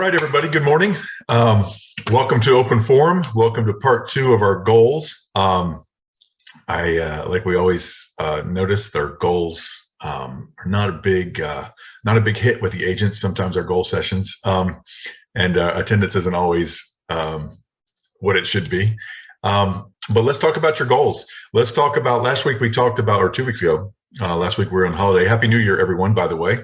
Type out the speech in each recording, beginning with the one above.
right, everybody. Good morning. Welcome to Open Forum. Welcome to part 2 of our goals. Like we always notice, our goals are not a big hit with the agents. Sometimes our goal sessions and attendance isn't always what it should be. But let's talk about your goals. Let's talk about last week. We talked about, or 2 weeks ago. Last week we were on holiday. Happy New Year, everyone. By the way.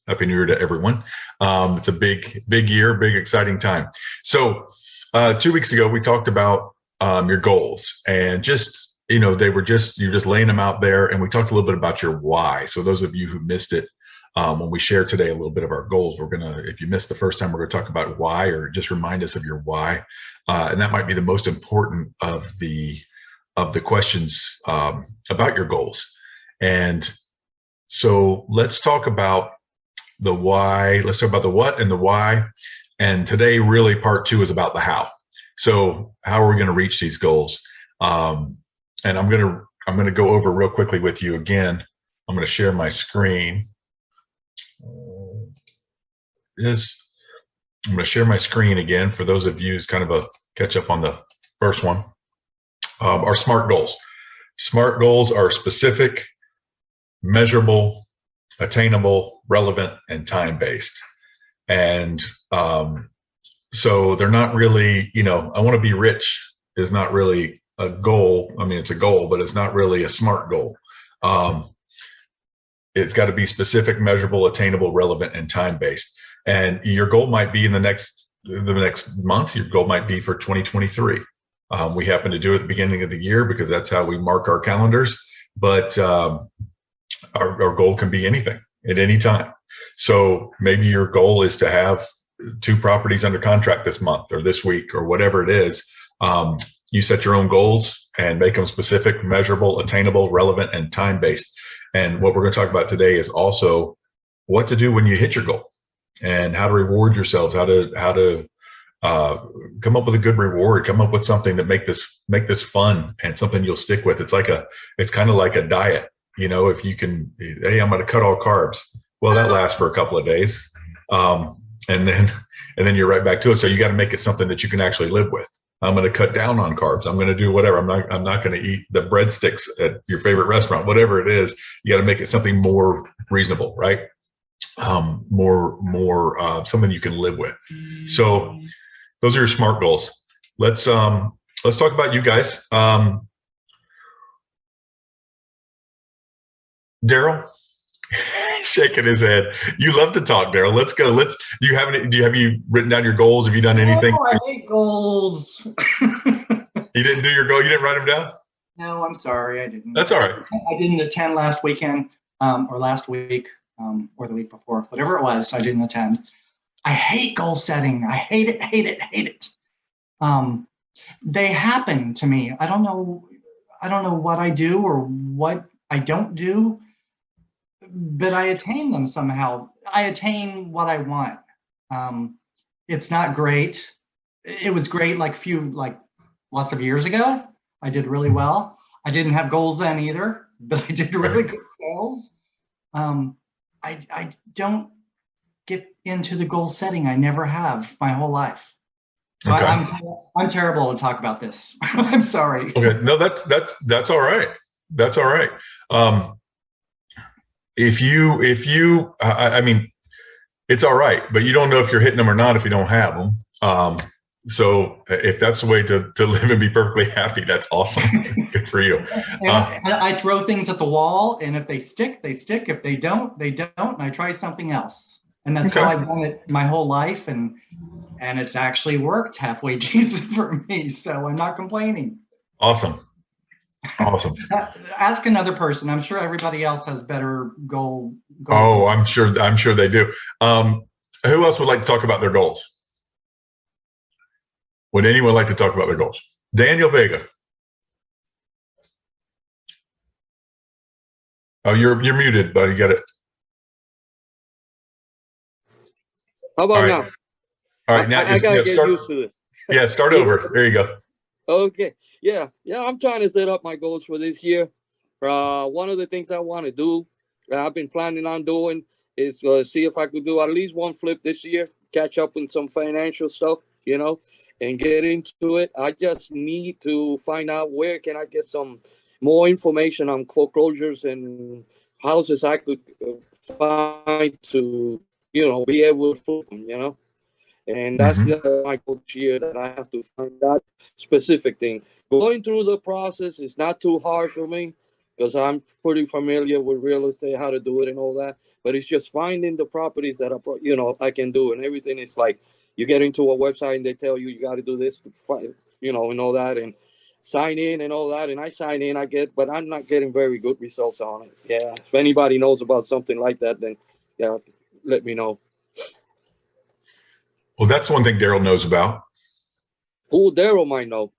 Happy New Year to everyone. It's a big year, big exciting time. So 2 weeks ago, we talked about your goals, and just, you're just laying them out there. And we talked a little bit about your why. So those of you who missed it, when we share today a little bit of our goals, if you missed the first time, we're gonna talk about why, or just remind us of your why. And that might be the most important of the questions about your goals. And so let's talk about the why. Let's talk about the what and the why. And today, really, part 2 is about the how. So how are we going to reach these goals? And I'm going to go over real quickly with you again. I'm going to share my screen. I'm going to share my screen again for those of you who's kind of a catch up on the first one. Our SMART goals. SMART goals are specific, measurable, attainable, relevant, and time-based. And so they're not really, I want to be rich is not really a goal. I mean, it's a goal, but it's not really a SMART goal. It's got to be specific, measurable, attainable, relevant, and time-based. And your goal might be in the next month. Your goal might be for 2023. We happen to do it at the beginning of the year because that's how we mark our calendars. But our goal can be anything at any time. So maybe your goal is to have 2 properties under contract this month or this week or whatever it is. You set your own goals and make them specific, measurable, attainable, relevant, and time-based. And what we're going to talk about today is also what to do when you hit your goal and how to reward yourselves, how to come up with a good reward, come up with something that make this fun and something you'll stick with. It's kind of like a diet. If you can, hey, I'm going to cut all carbs. Well, that lasts for a couple of days. And then you're right back to it. So you got to make it something that you can actually live with. I'm going to cut down on carbs. I'm going to do whatever. I'm not going to eat the breadsticks at your favorite restaurant, whatever it is. You got to make it something more reasonable, right? More something you can live with. So those are your SMART goals. Let's talk about you guys. Daryl, shaking his head. You love to talk, Daryl. Let's go. Have you written down your goals? Have you done anything? Oh, I hate goals. You didn't do your goal? You didn't write them down? No, I'm sorry. I didn't. That's all right. I didn't attend last weekend, or last week, or the week before, whatever it was. I didn't attend. I hate goal setting. I hate it. They happen to me. I don't know what I do or what I don't do, but I attain them somehow. I attain what I want. It's not great. It was great lots of years ago. I did really well. I didn't have goals then either, but I did really good goals. I don't get into the goal setting. I never have my whole life. So okay. I'm terrible to talk about this. I'm sorry. Okay, no, that's all right. That's all right. If you, I mean, it's all right, but you don't know if you're hitting them or not if you don't have them. So if that's the way to live and be perfectly happy, that's awesome. Good for you. I throw things at the wall, and if they stick, they stick. If they don't, they don't. And I try something else. And that's how I've done it my whole life. And it's actually worked halfway decent for me. So I'm not complaining. Awesome. Ask another person. I'm sure everybody else has better goals. Oh, I'm sure they do. Who else would like to talk about their goals? Would anyone like to talk about their goals? Daniel Vega. Oh, you're muted, buddy. Get it. How about now? All right, now I gotta get used to this. Yeah, start over. There you go. Okay. Yeah. I'm trying to set up my goals for this year. One of the things I want to do, I've been planning on doing, is see if I could do at least one flip this year. catch up with some financial stuff, and get into it. I just need to find out where can I get some more information on foreclosures and houses I could find to, be able to flip them, And that's my coach here, that I have to find that specific thing. Going through the process is not too hard for me because I'm pretty familiar with real estate, how to do it and all that. But it's just finding the properties that I can do, and everything is like you get into a website and they tell you got to do this, and all that, and sign in and all that. And I sign in, but I'm not getting very good results on it. Yeah, if anybody knows about something like that, then yeah, let me know. Well, that's one thing Daryl knows about. Who Daryl might know.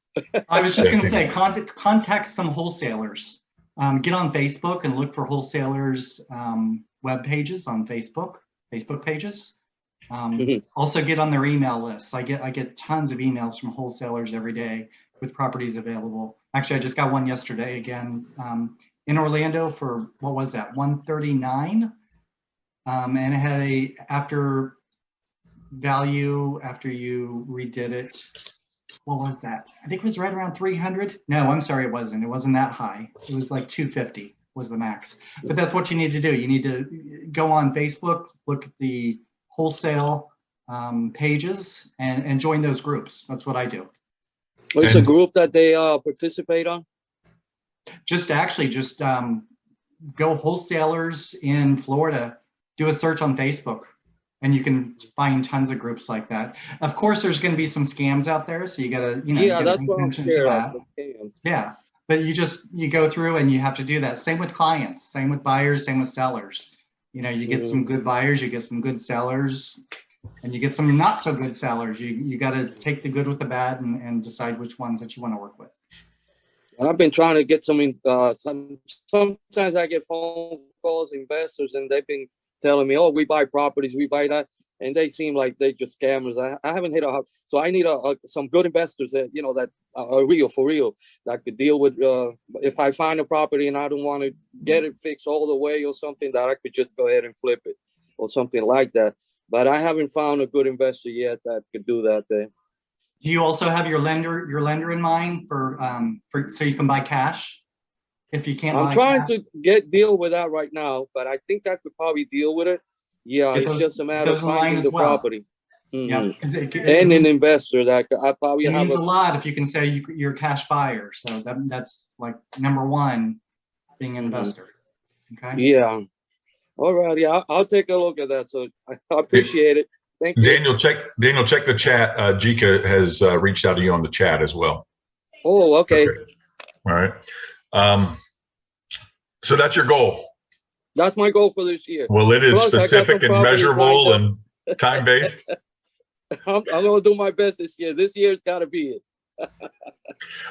I was just going to say, contact some wholesalers. Get on Facebook and look for wholesalers' web pages on Facebook pages. Also get on their email lists. I get tons of emails from wholesalers every day with properties available. Actually, I just got one yesterday again in Orlando for, what was that, 139, and it had after value after you redid it. What was that? I think it was right around 300. No, I'm sorry, it wasn't. It wasn't that high. It was like 250 was the max. But that's what you need to do. You need to go on Facebook, look at the wholesale pages, and join those groups. That's what I do. It's a group that they participate on? Just go wholesalers in Florida, do a search on Facebook, and you can find tons of groups like that. Of course, there's going to be some scams out there, so you got to, that's what I'm scared of. Yeah, but you go through and you have to do that. Same with clients, same with buyers, same with sellers. You get some good buyers, you get some good sellers, and you get some not so good sellers. You got to take the good with the bad and decide which ones that you want to work with. I've been trying to get sometimes I get phone calls, investors, and they've been telling me, oh, we buy properties, we buy that. And they seem like they just scammers. I haven't hit a house. So I need some good investors that, that are real, for real, that could deal with, if I find a property and I don't want to get it fixed all the way or something, that I could just go ahead and flip it or something like that. But I haven't found a good investor yet that could do that there. Do you also have your lender in mind for so you can buy cash? If you can't, I'm trying to deal with that right now, but I think I could probably deal with it. Yeah, it's just a matter of finding the property. Mm-hmm. And an investor that I probably have. It means a lot if you can say you're a cash buyer. So that's like number one, being an investor. Okay. Yeah. All right. Yeah, I'll take a look at that. So I appreciate it. Thank you. Daniel, check the chat. Jika has reached out to you on the chat as well. Oh, okay. All right. So that's your goal. That's my goal for this year. Well, it is specific and measurable and time-based. I'm going to do my best this year. This year's got to be it.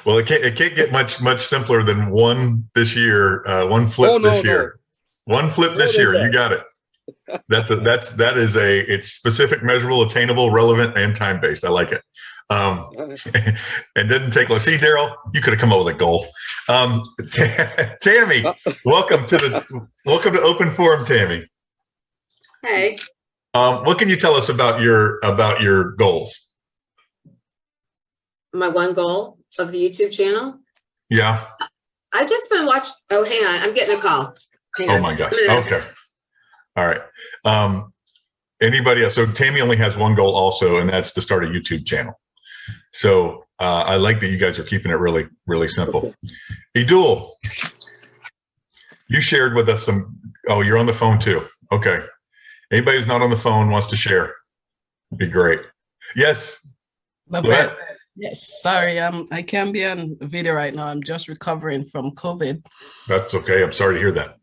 Well, it can't get much simpler than one this year. One flip this year. One flip this year. You got it. It's specific, measurable, attainable, relevant, and time-based. I like it. And didn't take long. See, Daryl, you could have come up with a goal. Tammy, welcome to Open Forum, Tammy. Hey. What can you tell us about your goals? My one goal of the YouTube channel? Yeah. I just been watching. Oh, hang on. I'm getting a call. Hang on. My gosh. Okay. All right. Anybody else? So Tammy only has one goal also, and that's to start a YouTube channel. So I like that you guys are keeping it really, really simple. Idul, you shared with us some. Oh, you're on the phone too. Okay. Anybody who's not on the phone wants to share? Be great. Yes. Yes. Sorry, I can't be on video right now. I'm just recovering from COVID. That's okay. I'm sorry to hear that.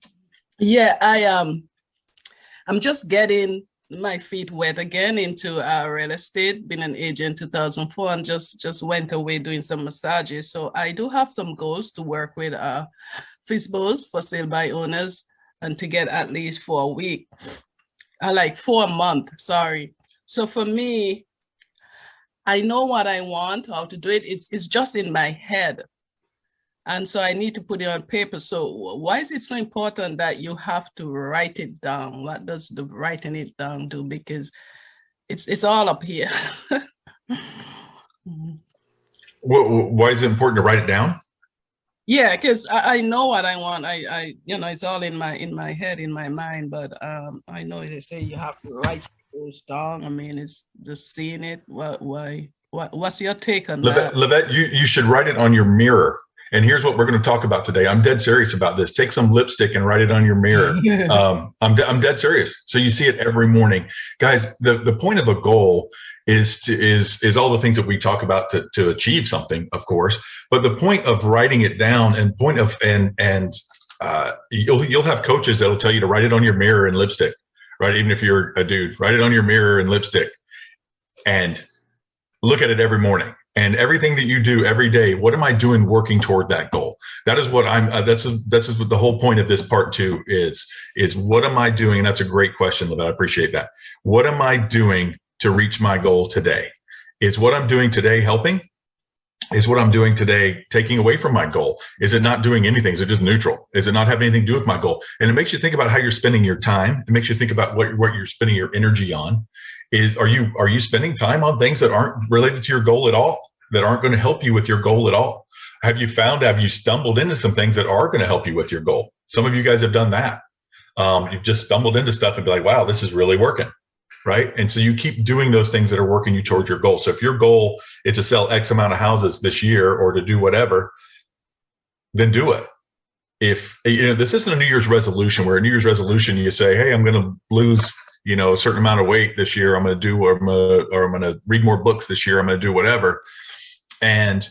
Yeah, I'm just getting my feet wet again into real estate. Been an agent 2004 and just went away doing some massages. So I do have some goals to work with FSBOs, for sale by owners, and to get at least for a week. For a month, sorry. So for me, I know what I want, how to do it. It's just in my head. And so I need to put it on paper. So why is it so important that you have to write it down? What does the writing it down do? Because it's all up here. Why is it important to write it down? Yeah, because I know what I want. I it's all in my head, in my mind. But I know they say you have to write those down. I mean, it's just seeing it. What's your take on that? Livette, you should write it on your mirror. And here's what we're going to talk about today. I'm dead serious about this. Take some lipstick and write it on your mirror. I'm dead serious. So you see it every morning, guys. The point of a goal is all the things that we talk about to achieve something, of course. But the point of writing it down and you'll have coaches that'll tell you to write it on your mirror in lipstick, right? Even if you're a dude, write it on your mirror in lipstick and look at it every morning. And everything that you do every day, what am I doing working toward that goal? That is what that's what the whole point of this part 2 is what am I doing? And that's a great question, Livette. I appreciate that. What am I doing to reach my goal today? Is what I'm doing today helping? Is what I'm doing today taking away from my goal? Is it not doing anything? Is it just neutral? Is it not having anything to do with my goal? And it makes you think about how you're spending your time. It makes you think about what you're spending your energy on. Are you spending time on things that aren't related to your goal at all, that aren't going to help you with your goal at all? Have you stumbled into some things that are going to help you with your goal? Some of you guys have done that. You've just stumbled into stuff and be like, wow, this is really working. Right. And so you keep doing those things that are working you towards your goal. So if your goal is to sell X amount of houses this year or to do whatever, then do it. If this isn't a New Year's resolution, where a New Year's resolution, you say, hey, I'm going to lose, a certain amount of weight this year. I'm going to read more books this year. I'm going to do whatever. And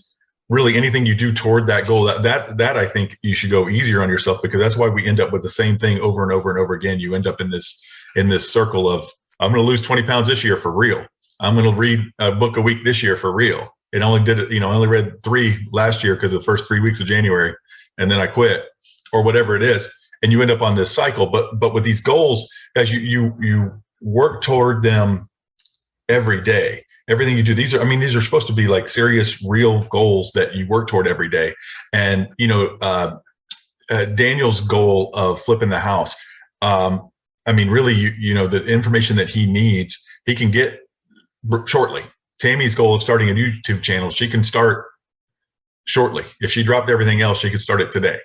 really anything you do toward that goal, that I think you should go easier on yourself, because that's why we end up with the same thing over and over and over again. You end up in this circle of, I'm going to lose 20 pounds this year for real. I'm going to read a book a week this year for real. I only read 3 last year because of the first 3 weeks of January, and then I quit, or whatever it is. And you end up on this cycle. But with these goals, guys, you work toward them every day. Everything you do, these are supposed to be like serious, real goals that you work toward every day. And Daniel's goal of flipping the house. Really, the information that he needs, he can get shortly. Tammy's goal of starting a YouTube channel, she can start shortly. If she dropped everything else, she could start it today,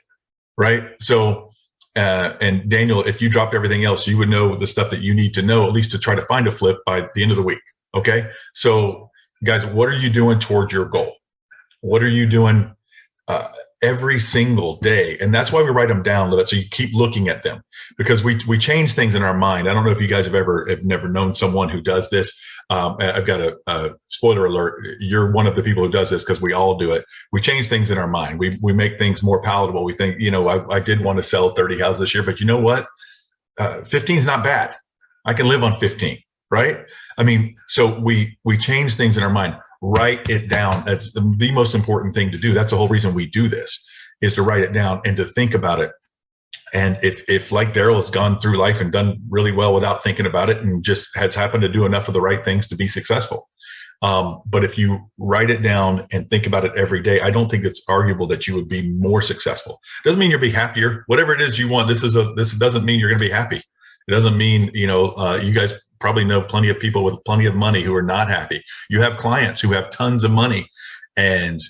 right? So, and Daniel, if you dropped everything else, you would know the stuff that you need to know, at least to try to find a flip by the end of the week, okay? So, guys, what are you doing towards your goal? What are you doing every single day? And that's why we write them down, so you keep looking at them, because we change things in our mind. I don't know if you guys have never known someone who does this. I've got a spoiler alert. You're one of the people who does this, because we all do it. We change things in our mind. We make things more palatable. We think, I did want to sell 30 houses this year, but you know what? 15 is not bad. I can live on 15, right? So we change things in our mind. Write it down. That's the most important thing to do. That's the whole reason we do this, is to write it down and to think about it. And if like Daryl has gone through life and done really well without thinking about it, and just has happened to do enough of the right things to be successful. But if you write it down and think about it every day, I don't think it's arguable that you would be more successful. Doesn't mean you'll be happier. Whatever it is you want, this doesn't mean you're going to be happy. It doesn't mean, you guys probably know plenty of people with plenty of money who are not happy. You have clients who have tons of money, and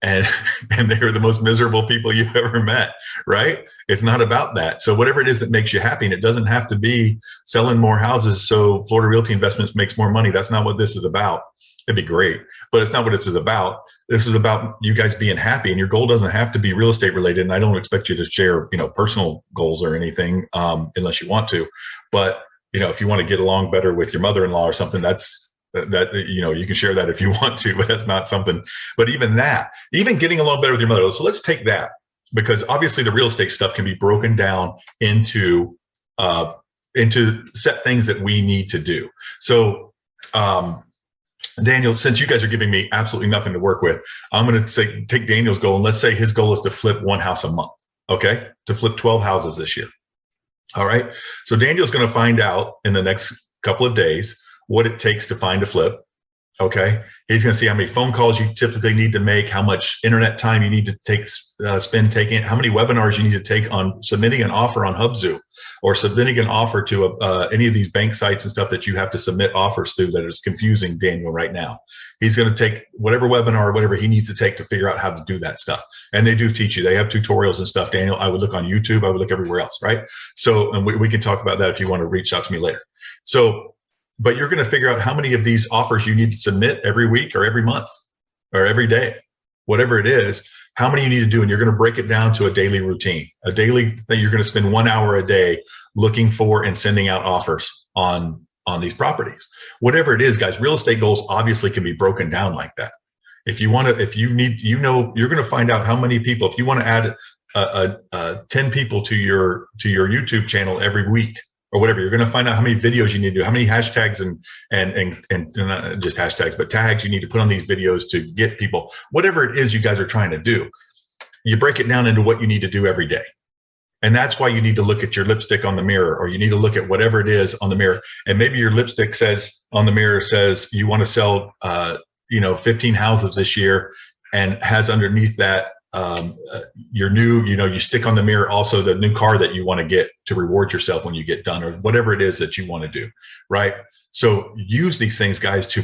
they're the most miserable people you've ever met, right? It's not about that. So whatever it is that makes you happy, and it doesn't have to be selling more houses so Florida Realty Investments makes more money. That's not what this is about. It'd be great, but it's not what this is about. This is about you guys being happy, and your goal doesn't have to be real estate related. And I don't expect you to share, personal goals or anything, unless you want to. But if you want to get along better with your mother-in-law or something, you can share that if you want to, but that's not something. But even getting along better with your mother. So let's take that, because obviously the real estate stuff can be broken down into set things that we need to do. So, Daniel, since you guys are giving me absolutely nothing to work with, I'm going to take Daniel's goal, and let's say his goal is to flip 1 house a month. Okay. To flip 12 houses this year. All right. So Daniel's going to find out in the next couple of days what it takes to find a flip. Okay. He's going to see how many phone calls you typically need to make, how much internet time you need to spend taking it, how many webinars you need to take on submitting an offer on Hubzu, or submitting an offer to any of these bank sites and stuff that you have to submit offers through that is confusing Daniel right now. He's going to take whatever webinar or whatever he needs to take to figure out how to do that stuff. And they do teach you. They have tutorials and stuff, Daniel. I would look on YouTube. I would look everywhere else, right? So, and we can talk about that if you want to reach out to me later. So, but you're going to figure out how many of these offers you need to submit every week or every month or every day, whatever it is, how many you need to do. And you're going to break it down to a daily routine, a daily that you're going to spend 1 hour a day looking for and sending out offers on these properties. Whatever it is, guys, real estate goals obviously can be broken down like that. If you want to, if you need, you're going to find out how many people, if you want to add 10 people to your YouTube channel every week, or whatever, you're going to find out how many videos you need to do, how many hashtags and not just hashtags, but tags you need to put on these videos to get people, whatever it is you guys are trying to do. You break it down into what you need to do every day. And that's why you need to look at your lipstick on the mirror, or you need to look at whatever it is on the mirror. And maybe your lipstick says on the mirror says you want to sell, 15 houses this year, and has underneath that, your new, you stick on the mirror also the new car that you want to get to reward yourself when you get done, or whatever it is that you want to do, right? So use these things, guys,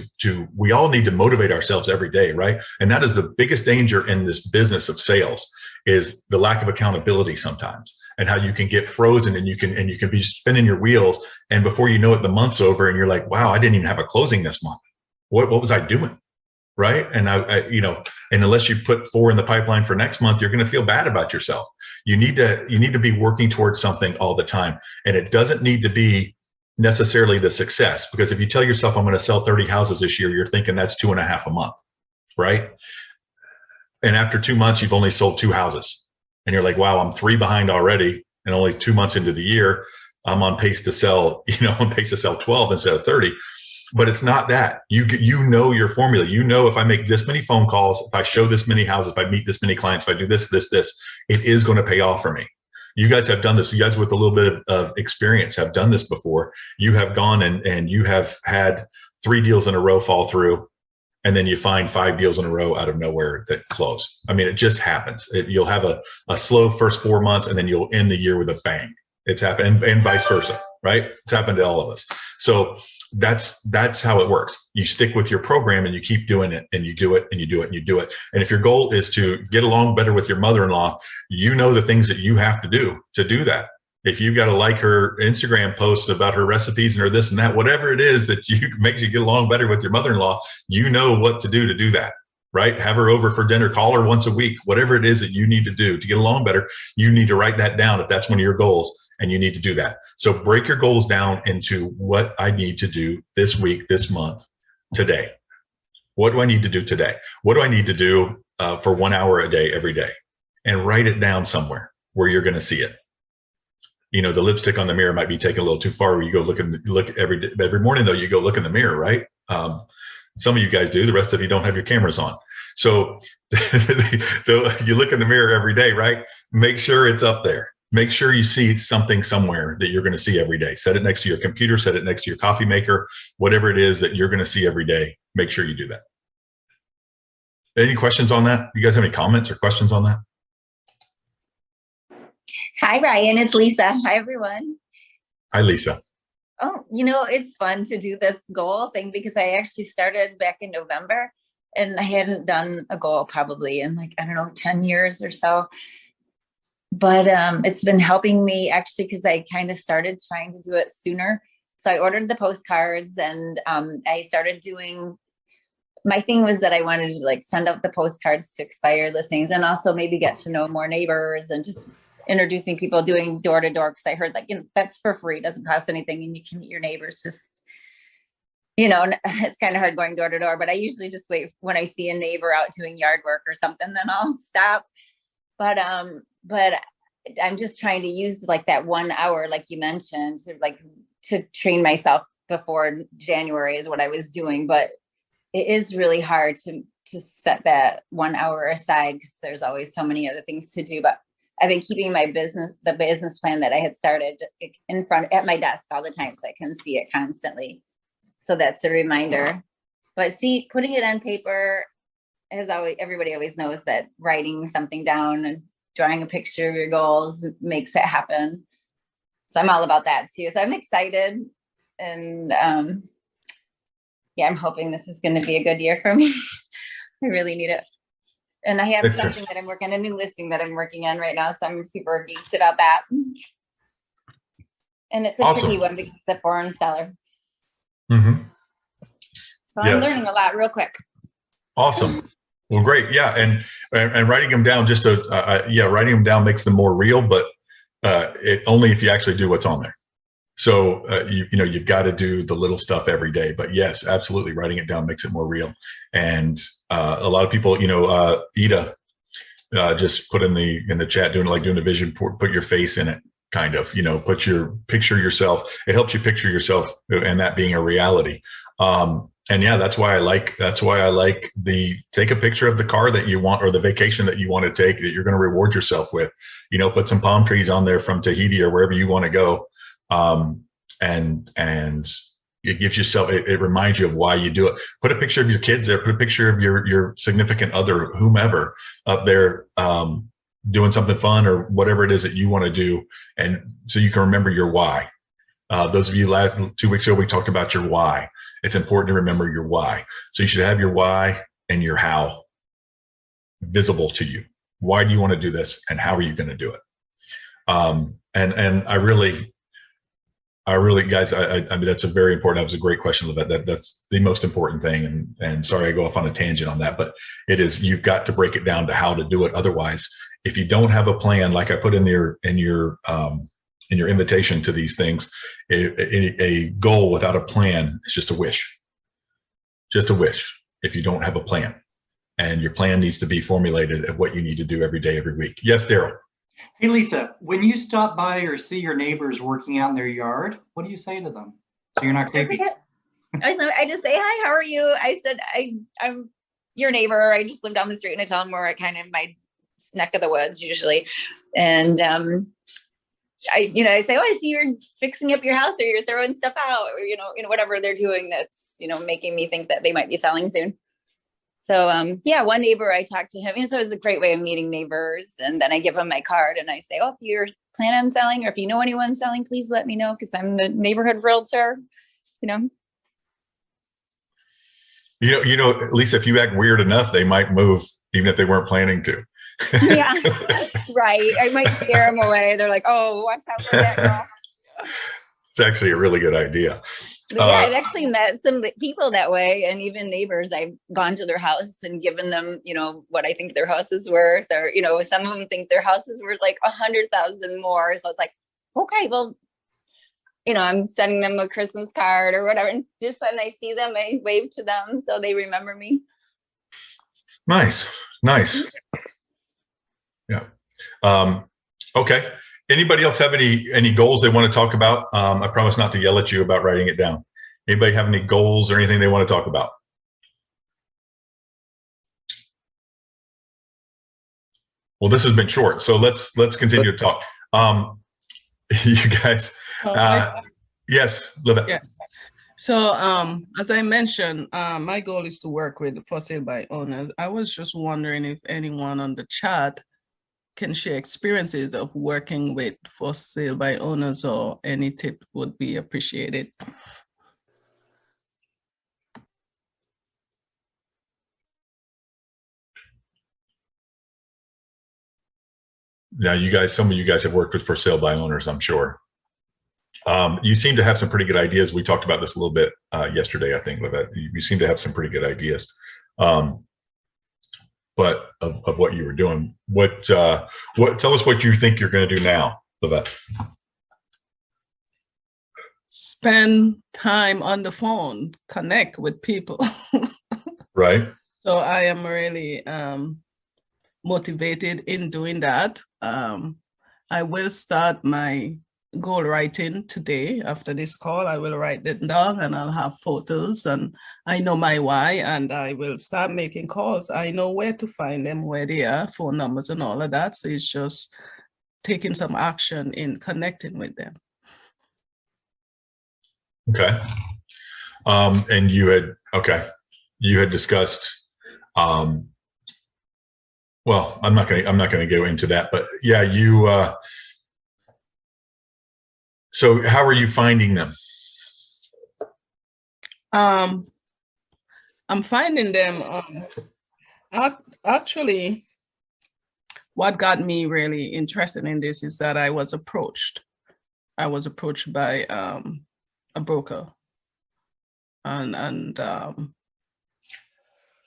we all need to motivate ourselves every day, right? And that is the biggest danger in this business of sales, is the lack of accountability sometimes, and how you can get frozen and you can be spinning your wheels, and before you know it, the month's over and you're like, wow, I didn't even have a closing this month. What was I doing? Right. And and unless you put 4 in the pipeline for next month, you're going to feel bad about yourself. You need to be working towards something all the time. And it doesn't need to be necessarily the success, because if you tell yourself I'm going to sell 30 houses this year, you're thinking that's 2.5 a month. Right. And after 2 months, you've only sold 2 houses and you're like, wow, I'm 3 behind already. And only 2 months into the year, I'm on pace to sell, 12 instead of 30. But it's not that. You know your formula. You know, if I make this many phone calls, if I show this many houses, if I meet this many clients, if I do this, it is going to pay off for me. You guys have done this. You guys with a little bit of experience have done this before. You have gone and you have had 3 deals in a row fall through, and then you find 5 deals in a row out of nowhere that close. I mean, it just happens. You'll have a slow first 4 months, and then you'll end the year with a bang. It's happened, and vice versa, right? It's happened to all of us. So that's how it works. You stick with your program and you keep doing it, and you do it and you do it and you do it. And if your goal is to get along better with your mother-in-law, you know the things that you have to do that. If you've got to like her Instagram posts about her recipes and her this and that, whatever it is that makes you get along better with your mother-in-law, you know what to do that, right? Have her over for dinner, call her once a week, whatever it is that you need to do to get along better. You need to write that down if that's one of your goals, and you need to do that. So break your goals down into what I need to do this week, this month, today. What do I need to do today? What do I need to do for 1 hour a day, every day? And write it down somewhere where you're going to see it. The lipstick on the mirror might be taken a little too far, where you go look every morning, though, you go look in the mirror, right? Some of you guys do, the rest of you don't have your cameras on. So you look in the mirror every day, right? Make sure it's up there. Make sure you see something somewhere that you're going to see every day. Set it next to your computer, set it next to your coffee maker, whatever it is that you're going to see every day. Make sure you do that. Any questions on that? You guys have any comments or questions on that? Hi, Ryan. It's Lisa. Hi, everyone. Hi, Lisa. Oh, it's fun to do this goal thing, because I actually started back in November, and I hadn't done a goal probably in 10 years or so. But it's been helping me actually, because I kind of started trying to do it sooner. So I ordered the postcards, and I started doing, my thing was that I wanted to send out the postcards to expired listings, and also maybe get to know more neighbors, and just introducing people, doing door to door. Because I heard that's for free, doesn't cost anything, and you can meet your neighbors. Just, it's kind of hard going door to door, but I usually just wait when I see a neighbor out doing yard work or something, then I'll stop. But I'm just trying to use that 1 hour, like you mentioned, to train myself before January is what I was doing. But it is really hard to set that 1 hour aside, because there's always so many other things to do. But I've been keeping the business plan that I had started in front at my desk all the time, so I can see it constantly. So that's a reminder. But see, putting it on paper has always, everybody always knows that writing something down and drawing a picture of your goals makes it happen. So I'm all about that too. So I'm excited, and yeah, I'm hoping this is going to be a good year for me. I really need it. And I have something that I'm working, a new listing that I'm working on right now. So I'm super geeked about that. And it's a tricky one because it's a foreign seller. Mm-hmm. So I'm learning a lot real quick. Awesome. Well, great. Yeah. And writing them down just to, writing them down makes them more real, but only if you actually do what's on there. So, you've got to do the little stuff every day, but yes, absolutely. Writing it down makes it more real. And a lot of people, Ida just put in the chat, doing the vision, put your face in it, kind of, picture yourself. It helps you picture yourself and that being a reality. And yeah, that's why I like the take a picture of the car that you want or the vacation that you want to take that you're going to reward yourself with, put some palm trees on there from Tahiti or wherever you want to go. And it gives yourself, it reminds you of why you do it. Put a picture of your kids there, put a picture of your significant other, whomever up there, doing something fun or whatever it is that you want to do. And so you can remember your why. Those of you last 2 weeks ago, we talked about your why. It's important to remember your why. So you should have your why and your how visible to you. Why do you want to do this and how are you going to do it? And I really, guys, I mean, that's a very important, that was a great question, Livette. That's the most important thing. And sorry, I go off on a tangent on that, but it is, you've got to break it down to how to do it. Otherwise, if you don't have a plan, like I put in your invitation to these things, a goal without a plan is just a wish. Just a wish if you don't have a plan. And your plan needs to be formulated of what you need to do every day, every week. Yes, Daryl. Hey, Lisa, when you stop by or see your neighbors working out in their yard, what do you say to them? So you're not creepy. I just say, hi, how are you? I said, I'm your neighbor. I just live down the street, and I tell them we're at kind of my neck of the woods usually. And I say, oh, I see you're fixing up your house or you're throwing stuff out or, whatever they're doing that's, making me think that they might be selling soon. So, one neighbor, I talked to him, so it was a great way of meeting neighbors. And then I give him my card and I say, oh, if you're planning on selling or if you know anyone selling, please let me know because I'm the neighborhood realtor, Lisa, if you act weird enough, they might move even if they weren't planning to. Yeah, right. I might scare them away. They're like, oh, watch out for that girl. It's actually a really good idea. But yeah, I've actually met some people that way, and even neighbors. I've gone to their house and given them, what I think their house is worth, or some of them think their house is worth like 100,000 more. So it's like, okay, well, I'm sending them a Christmas card or whatever, and just when I see them, I wave to them so they remember me. Nice. Yeah. Okay. Anybody else have any goals they want to talk about? I promise not to yell at you about writing it down. Anybody have any goals or anything they want to talk about? Well, this has been short, so let's continue to talk. You guys, yes, Livette. Yes. So, as I mentioned, my goal is to work with for sale by owners. I was just wondering if anyone on the chat can share experiences of working with for sale by owners, or any tip would be appreciated. Now, some of you guys have worked with for sale by owners, I'm sure. You seem to have some pretty good ideas. We talked about this a little bit yesterday, I think, Livette. You seem to have some pretty good ideas. But of what you were doing, tell us what you think you're going to do now, Livette. Spend time on the phone, connect with people. Right. So I am really motivated in doing that. I will start my goal writing today. After this call, I will write it down and I'll have photos, and I know my why, and I will start making calls. I know where to find them, where they are, phone numbers and all of that. So it's just taking some action in connecting with them. Okay. And you had, okay. you had discussed, well, I'm not gonna go into that, but yeah, you. So how are you finding them? I'm finding them. Actually, what got me really interested in this is that I was approached. I was approached by a broker, and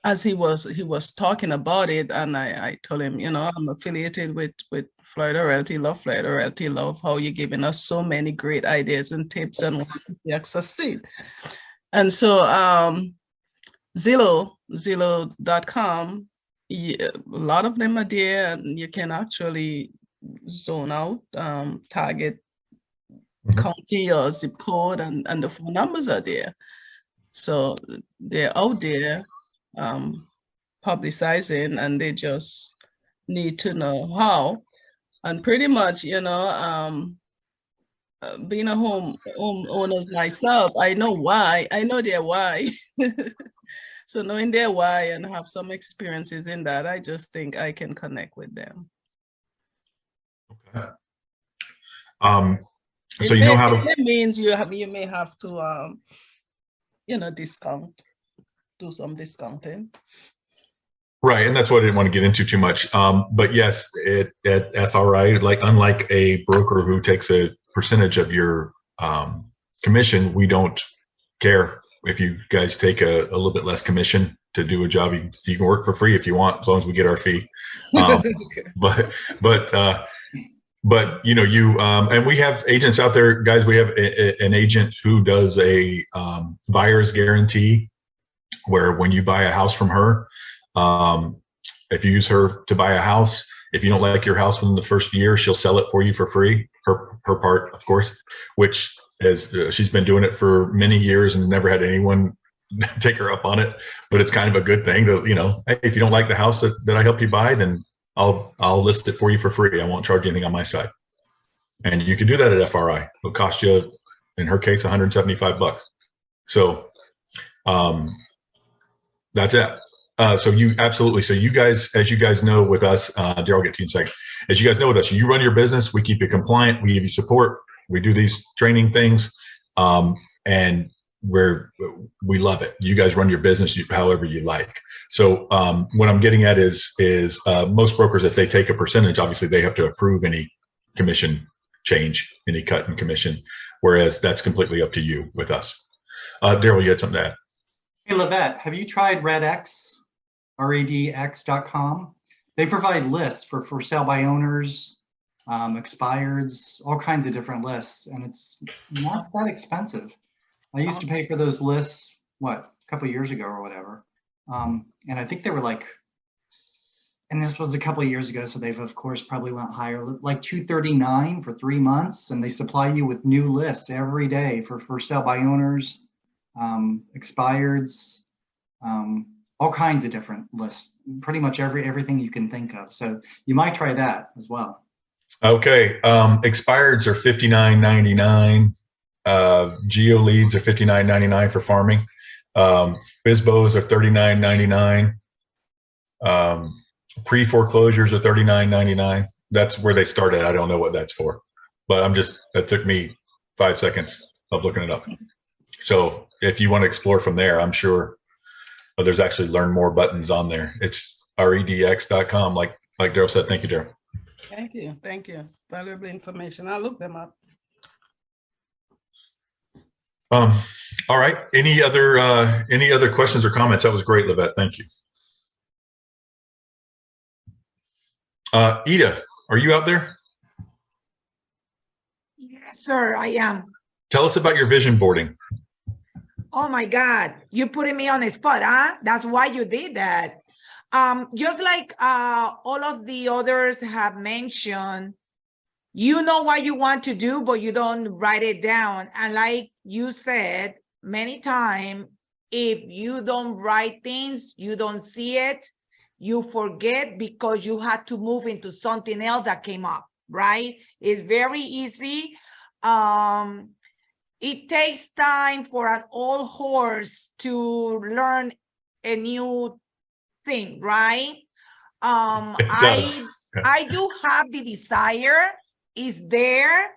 as he was talking about it, and I told him, you know, I'm affiliated with Florida Realty, love Florida Realty, love how you're giving us so many great ideas and tips and ways to succeed. And so Zillow.com, a lot of them are there, and you can actually zone out, target county or zip code, and the phone numbers are there. So they're out there publicizing, and they just need to know how. And pretty much, you know, being a home owner myself, I know why. I know their why. So knowing their why and have some experiences in that, I just think I can connect with them. Okay. So you know how to. It means you may have to you know, do some discounting. Right, and that's what I didn't want to get into too much. But yes, at FRI, like unlike a broker who takes a percentage of your commission, we don't care if you guys take a little bit less commission to do a job. You can work for free if you want, as long as we get our fee. Okay. But you know, and we have agents out there, guys. We have an agent who does a buyer's guarantee, where when you buy a house from her, if you use her to buy a house, if you don't like your house within the first year, she'll sell it for you for free. Her part, of course, which is she's been doing it for many years and never had anyone take her up on it. But it's kind of a good thing to, you know, hey, if you don't like the house that I help you buy, then I'll list it for you for free. I won't charge you anything on my side. And you can do that at FRI. It'll cost you, in her case, $175. So that's it. So you absolutely. So you guys, as you guys know with us, Daryl, I'll get to you in a second. As you guys know with us, you run your business. We keep you compliant. We give you support. We do these training things, and we love it. You guys run your business however you like. So what I'm getting at is most brokers, if they take a percentage, obviously they have to approve any commission change, any cut in commission, whereas that's completely up to you with us. Daryl, you had something to add? Hey, Levette, have you tried RedX, RADX.com? They provide lists for sale by owners, expireds, all kinds of different lists, and it's not that expensive. I used to pay for those lists, a couple of years ago or whatever. And I think they were like, and this was a couple of years ago, so they've of course probably went higher, like $239 for 3 months, and they supply you with new lists every day for sale by owners, expireds, all kinds of different lists, pretty much everything you can think of. So you might try that as well. Okay, expireds are $59.99. Geo leads are $59.99 for farming. FSBOs are $39.99. Pre-foreclosures are $39.99. That's where they started. I don't know what that's for, but that took me 5 seconds of looking it up. So if you want to explore from there, I'm sure there's actually learn more buttons on there. It's redx.com. Like Daryl said. Thank you, Daryl. Thank you. Valuable information. I'll look them up. All right. Any other questions or comments? That was great, Levette. Thank you. Ida, are you out there? Yes, sir, I am. Tell us about your vision boarding. Oh my God, you putting me on the spot, huh? That's why you did that. Just like all of the others have mentioned, you know what you want to do, but you don't write it down. And like you said many times, if you don't write things, you don't see it, you forget because you had to move into something else that came up, right? It's very easy. It takes time for an old horse to learn a new thing, right? It does. I do have the desire, is there.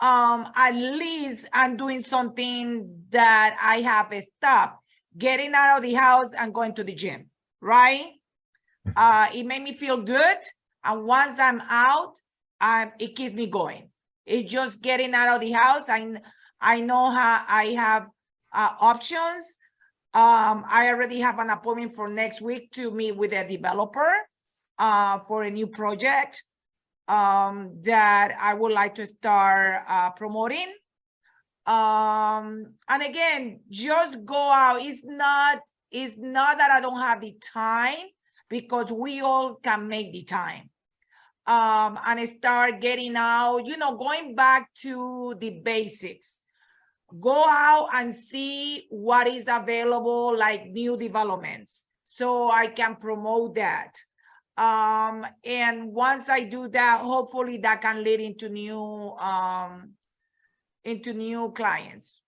At least I'm doing something that I have stopped, getting out of the house and going to the gym, right? It made me feel good. And once I'm out, it keeps me going. It's just getting out of the house. I know how I have options. I already have an appointment for next week to meet with a developer for a new project that I would like to start promoting. And again, just go out. It's not that I don't have the time, because we all can make the time. And start getting out, going back to the basics. Go out and see what is available, like new developments, so I can promote that. And once I do that, hopefully that can lead into new clients.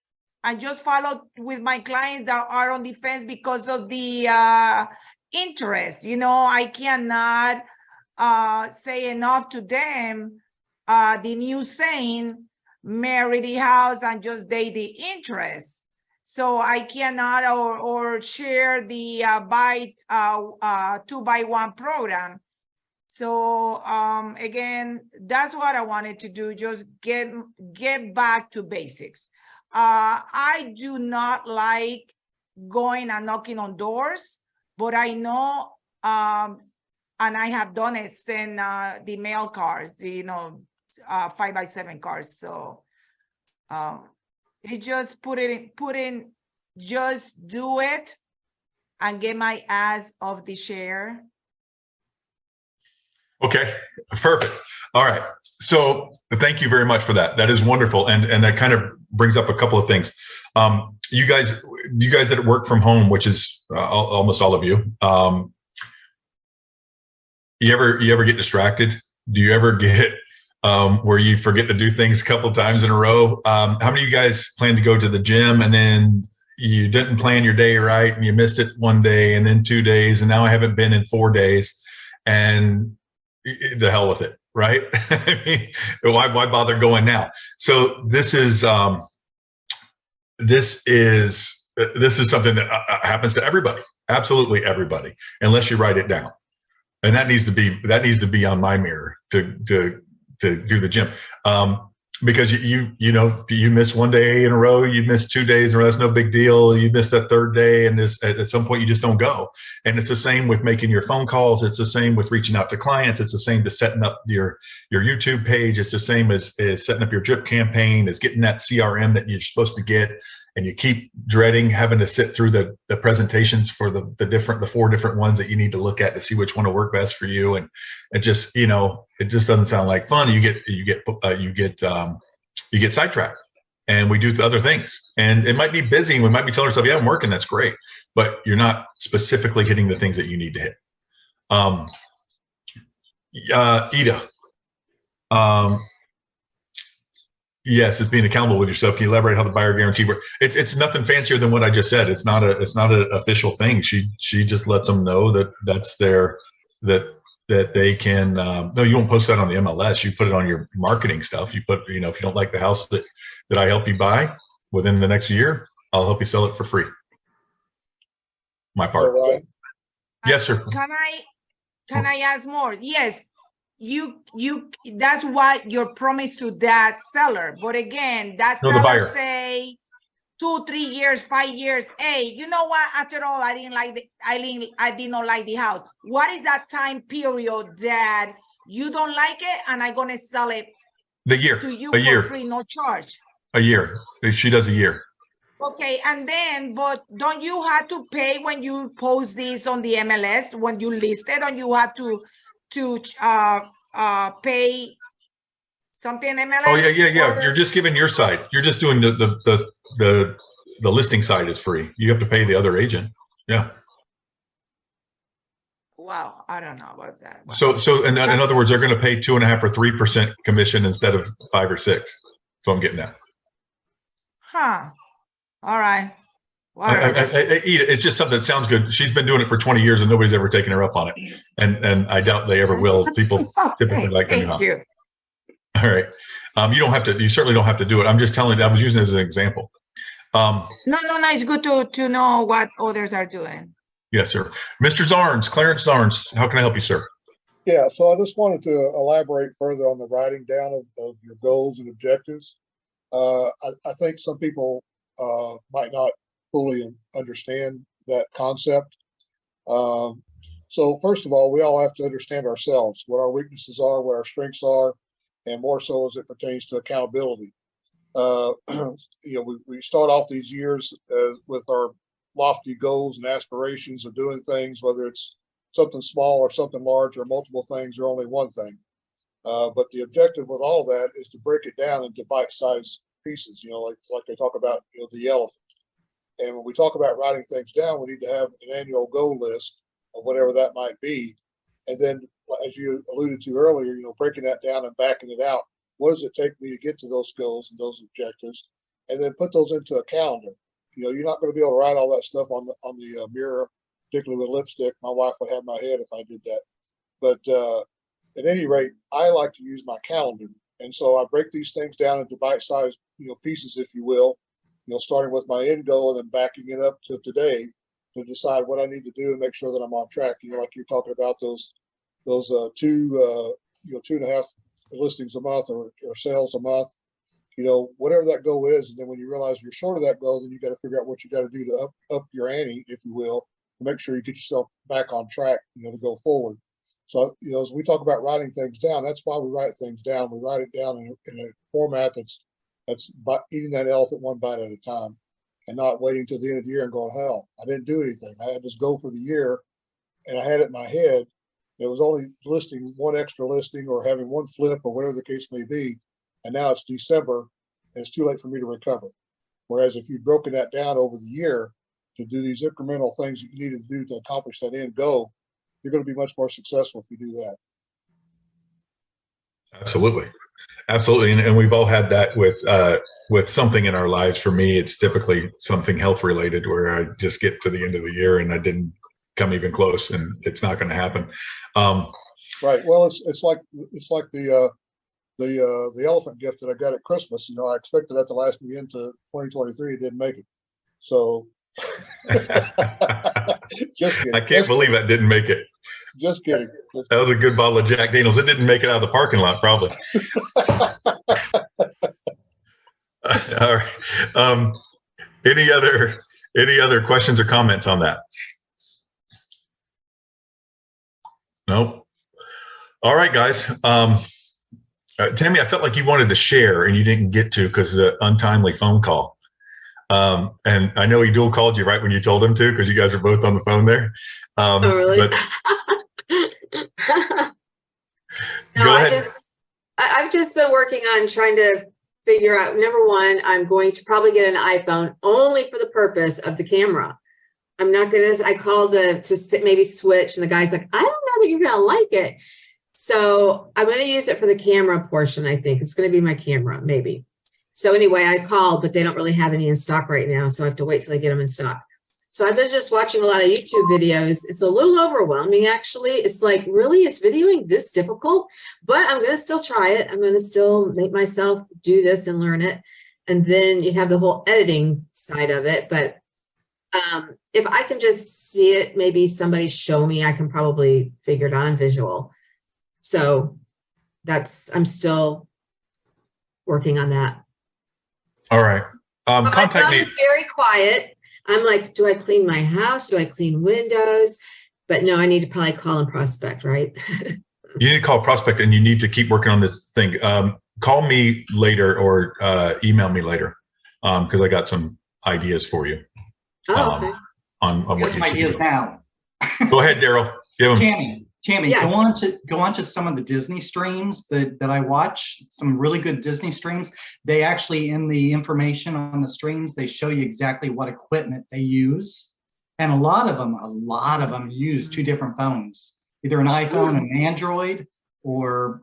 I just follow with my clients that are on the fence because of the interest. I cannot say enough to them the new saying, marry the house and just date the interest. So I cannot or share the buy 2-by-1 program. So again, that's what I wanted to do, just get back to basics. I do not like going and knocking on doors, but I know, and I have done it, send the mail cards, 5-by-7 cards. So it just put in, just do it and get my ass off the chair. Okay, perfect. All right. So thank you very much for that. That is wonderful. And that kind of brings up a couple of things. You guys that work from home, which is almost all of you, you ever get distracted? Do you ever get where you forget to do things a couple of times in a row? How many of you guys plan to go to the gym and then you didn't plan your day right and you missed it one day and then 2 days and now I haven't been in 4 days, and the hell with it, right? I mean, why bother going now? So this is something that happens to everybody, absolutely everybody, unless you write it down. And that needs to be on my mirror to do the gym. Because you miss 1 day in a row, you miss 2 days in a row, that's no big deal. You miss that third day, and at some point you just don't go. And it's the same with making your phone calls. It's the same with reaching out to clients. It's the same to setting up your YouTube page. It's the same as setting up your drip campaign, as getting that CRM that you're supposed to get. And you keep dreading having to sit through the presentations for the 4 different ones that you need to look at to see which one will work best for you. And it just, it just doesn't sound like fun. You get sidetracked, and we do other things. And it might be busy. We might be telling ourselves, yeah, I'm working. That's great. But you're not specifically hitting the things that you need to hit. Ida. Yes, it's being accountable with yourself. Can you elaborate how the buyer guarantee works? It's nothing fancier than what I just said. It's not an official thing. She just lets them know that that's that they can. No, you won't post that on the MLS. You put it on your marketing stuff. You put, if you don't like the house that I help you buy within the next year, I'll help you sell it for free. My part. Right. Yes, sir. Can I ask more? Yes. You that's what your promise to that seller. But again, that seller say 2, 3 years, 5 years. Hey, you know what? After all, I did not like the house. What is that time period that you don't like it and I'm gonna sell it to you for free, no charge? A year. She does a year. Okay, and then, but don't you have to pay when you post this on the MLS, when you list it, and you have to pay something MLS? Oh yeah. You're just giving your side. You're just doing the listing side is free. You have to pay the other agent. Yeah. Wow, I don't know about that. So in other words, they're going to pay 2.5 or 3% commission instead of 5 or 6. So I'm getting that. Huh. All right. I eat it. It's just something that sounds good. She's been doing it for 20 years and nobody's ever taken her up on it. And I doubt they ever will. People typically like the new Thank you. All right. You don't have to, you certainly don't have to do it. I'm just telling you, I was using it as an example. No, it's good to know what others are doing. Yes, sir. Mr. Zarnes, Clarence Zarnes, how can I help you, sir? Yeah, so I just wanted to elaborate further on the writing down of your goals and objectives. I think some people might not fully understand that concept. So first of all, we all have to understand ourselves, what our weaknesses are, what our strengths are, and more so as it pertains to accountability. We start off these years with our lofty goals and aspirations of doing things, whether it's something small or something large or multiple things or only one thing. But the objective with all of that is to break it down into bite-sized pieces, like they talk about, the elephant. And when we talk about writing things down, we need to have an annual goal list of whatever that might be. And then, as you alluded to earlier, breaking that down and backing it out. What does it take me to get to those goals and those objectives? And then put those into a calendar. You're not going to be able to write all that stuff on the mirror, particularly with lipstick. My wife would have my head if I did that. But at any rate, I like to use my calendar. And so I break these things down into bite-sized, pieces, if you will, starting with my end goal and then backing it up to today to decide what I need to do and make sure that I'm on track. Like you're talking about those 2.5 listings a month or sales a month, whatever that goal is. And then when you realize you're short of that goal, then you got to figure out what you got to do to up your ante, if you will, to make sure you get yourself back on track, to go forward. So, as we talk about writing things down, that's why we write things down. We write it down in a format that's eating that elephant one bite at a time and not waiting till the end of the year and going, hell, I didn't do anything. I had this goal for the year and I had it in my head. It was only listing one extra listing or having one flip or whatever the case may be. And now it's December and it's too late for me to recover. Whereas if you've broken that down over the year to do these incremental things that you need to do to accomplish that end goal, you're going to be much more successful if you do that. Absolutely. And we've all had that with something in our lives. For me, it's typically something health related where I just get to the end of the year and I didn't come even close, and it's not going to happen. Right. Well, it's like the elephant gift that I got at Christmas. I expected that to last me into 2023. It didn't make it. So just kidding. I can't believe that didn't make it. Just kidding. That was a good bottle of Jack Daniels. It didn't make it out of the parking lot, probably. All right. Any other questions or comments on that? Nope. All right, guys. Tammy, I felt like you wanted to share and you didn't get to because of the untimely phone call. And I know he dual called you right when you told him to, because you guys are both on the phone there. Oh, really? But No, I've just been working on trying to figure out, number one, I'm going to probably get an iPhone only for the purpose of the camera. I'm not going to, I called to maybe switch, and the guy's like, I don't know that you're going to like it. So I'm going to use it for the camera portion. I think it's going to be my camera, maybe. So anyway, I called, but they don't really have any in stock right now. So I have to wait till they get them in stock. So I've been just watching a lot of YouTube videos. It's a little overwhelming, actually. It's like, really, it's videoing this difficult? But I'm going to still try it. I'm going to still make myself do this and learn it. And then you have the whole editing side of it. But if I can just see it, maybe somebody show me, I can probably figure it out on visual. So I'm still working on that. all right. But my Contact phone me. is very quiet. I'm like, do I clean my house? Do I clean windows? But no, I need to probably call and prospect, right? You need to call prospect, and you need to keep working on this thing. Call me later or email me later, because I got some ideas for you. Oh, okay. On what Here's some ideas now. Go ahead, Daryl. Give them. Tammy, Yes. go on to some of the Disney streams that I watch, some really good Disney streams. They actually, in the information on the streams, they show you exactly what equipment they use. And a lot of them use two different phones, either an iPhone and an Android, or,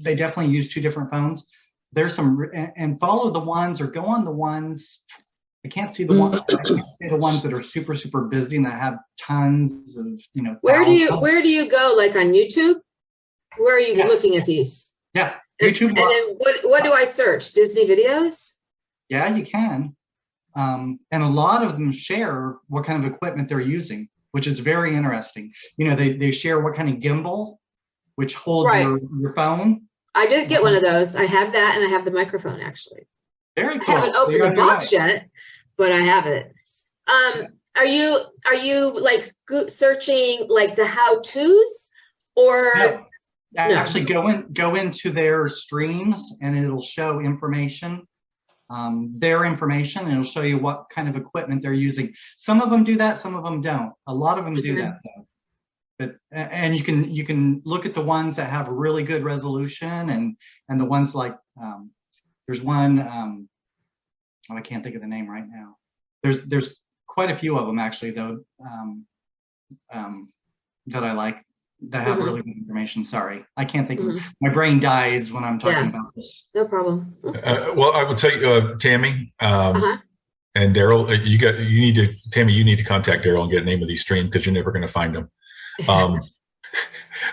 they definitely use two different phones. There's some, and follow the ones or go on the ones I can't see the one. I can't see the ones that are super, super busy and that have tons of, Where do thousands. you go? Like on YouTube? Where are you Yeah. looking at these? Yeah, And YouTube. then what do I search? Disney videos? Yeah, you can. And a lot of them share what kind of equipment they're using, which is very interesting. They share what kind of gimbal, which holds Right. your phone. I did get one of those. I have that, and I have the microphone actually. Very I cool. haven't So opened you're the on your box way. yet, but I have it. Are you like searching like the how-tos or No. No. Actually, go into their streams, and it'll show information, their information, and it'll show you what kind of equipment they're using. Some of them do that, some of them don't. A lot of them do Okay. that though. And you can look at the ones that have really good resolution, and the ones like there's one I can't think of the name right now. There's quite a few of them actually though that I like, that have really good information. Sorry, I can't think of my brain dies when I'm talking about this. No problem. Well, I will tell you, Tammy, and Daryl, Tammy, you need to contact Daryl and get a name of these streams, because you're never going to find them.